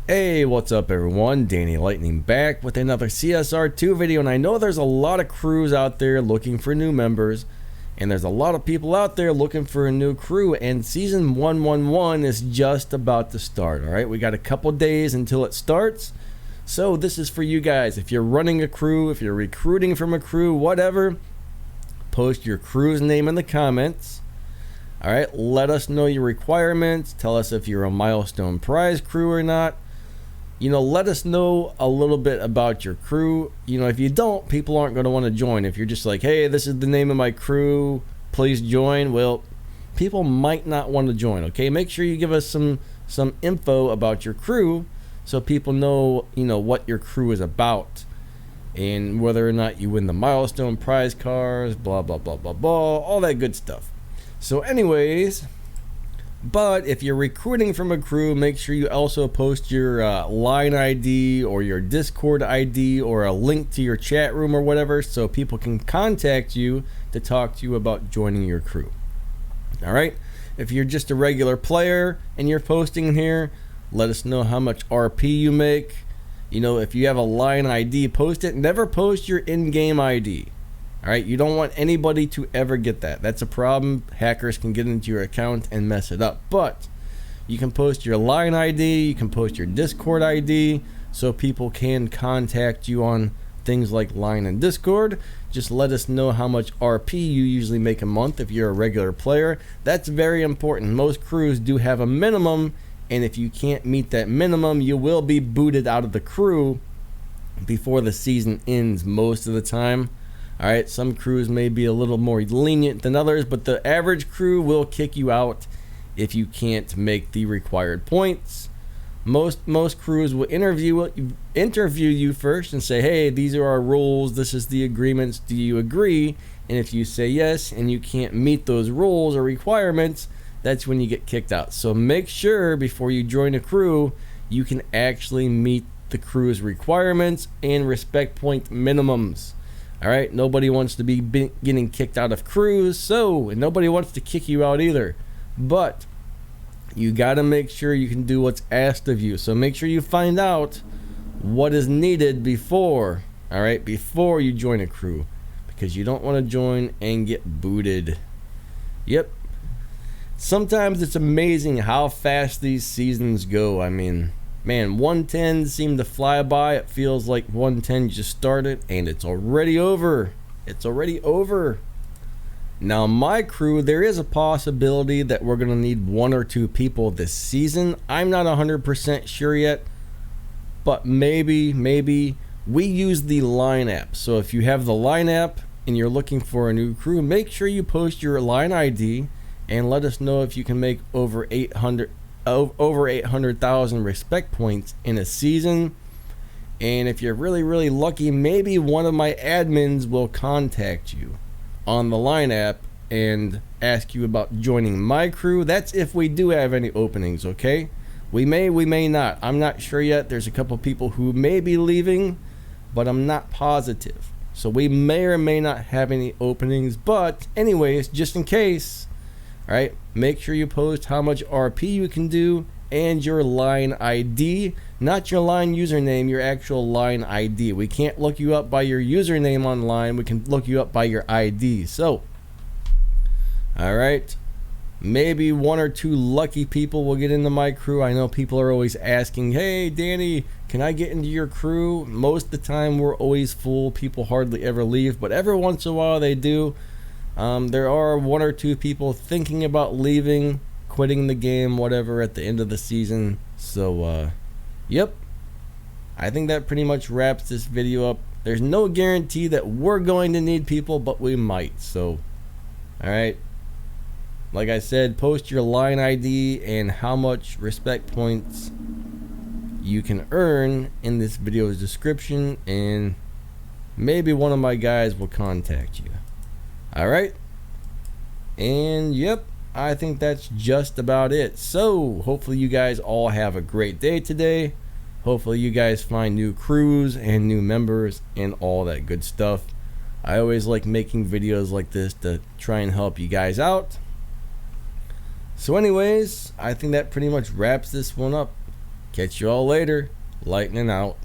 Hey, what's up everyone? Danny Lightning back with another CSR2 video, and I know there's a lot of crews out there looking for new members, and there's a lot of people out there looking for a new crew, and season 111 is just about to start. Alright, we got a couple days until it starts, so this is for you guys. If you're running a crew, if you're recruiting from a crew, whatever, post your crew's name in the comments. Alright, let us know your requirements, tell us if you're a milestone prize crew or not. Let us know a little bit about your crew. If you don't, people aren't going to want to join. If you're just like, hey, this is the name of my crew, please join, well, people might not want to join, okay? Make sure you give us some info about your crew so people know, what your crew is about and whether or not you win the milestone prize cards, blah, blah, blah, blah, blah, all that good stuff. So anyways, but if you're recruiting from a crew, make sure you also post your line ID or your Discord ID or a link to your chat room or whatever so people can contact you to talk to you about joining your crew. Alright, if you're just a regular player and you're posting here, let us know how much RP you make. If you have a line ID, post it. Never post your in-game ID. Alright, you don't want anybody to ever get that. That's a problem. Hackers can get into your account and mess it up. But you can post your line ID, you can post your Discord ID so people can contact you on things like line and Discord. Just let us know how much RP you usually make a month if you're a regular player. That's very important. Most crews do have a minimum, and if you can't meet that minimum, you will be booted out of the crew before the season ends most of the time. Alright, some crews may be a little more lenient than others, but the average crew will kick you out if you can't make the required points. Most crews will interview you first and say, hey, these are our rules, this is the agreements, do you agree? And if you say yes and you can't meet those rules or requirements, that's when you get kicked out. So make sure before you join a crew, you can actually meet the crew's requirements and respect point minimums. Alright, nobody wants to be getting kicked out of crews, and nobody wants to kick you out either. But you gotta make sure you can do what's asked of you. So make sure you find out what is needed before you join a crew. Because you don't want to join and get booted. Yep. Sometimes it's amazing how fast these seasons go. I mean, man, 110 seemed to fly by. It feels like 110 just started and it's already over. It's already over. Now, my crew, there is a possibility that we're going to need 1 or 2 people this season. I'm not 100% sure yet, but maybe we use the line app. So if you have the line app and you're looking for a new crew, make sure you post your line ID and let us know if you can make over 800,000 respect points in a season. And if you're really lucky, maybe one of my admins will contact you on the line app and ask you about joining my crew. That's if we do have any openings, okay? We may not. I'm not sure yet. There's a couple people who may be leaving, but I'm not positive. So we may or may not have any openings, but anyways, just in case, alright, make sure you post how much RP you can do and your line ID, not your line username, your actual line ID. We can't look you up by your username online, we can look you up by your ID. So, alright, maybe 1 or 2 lucky people will get into my crew. I know people are always asking, hey Danny, can I get into your crew? Most of the time we're always full, people hardly ever leave, but every once in a while they do. There are 1 or 2 people thinking about leaving, quitting the game, whatever, at the end of the season. So, yep. I think that pretty much wraps this video up. There's no guarantee that we're going to need people, but we might. So, alright. Like I said, post your line ID and how much respect points you can earn in this video's description, and maybe one of my guys will contact you. Alright, and yep, I think that's just about it. So hopefully you guys all have a great day today. Hopefully you guys find new crews and new members and all that good stuff. I always like making videos like this to try and help you guys out. So anyways, I think that pretty much wraps this one up. Catch you all later. Lightning out.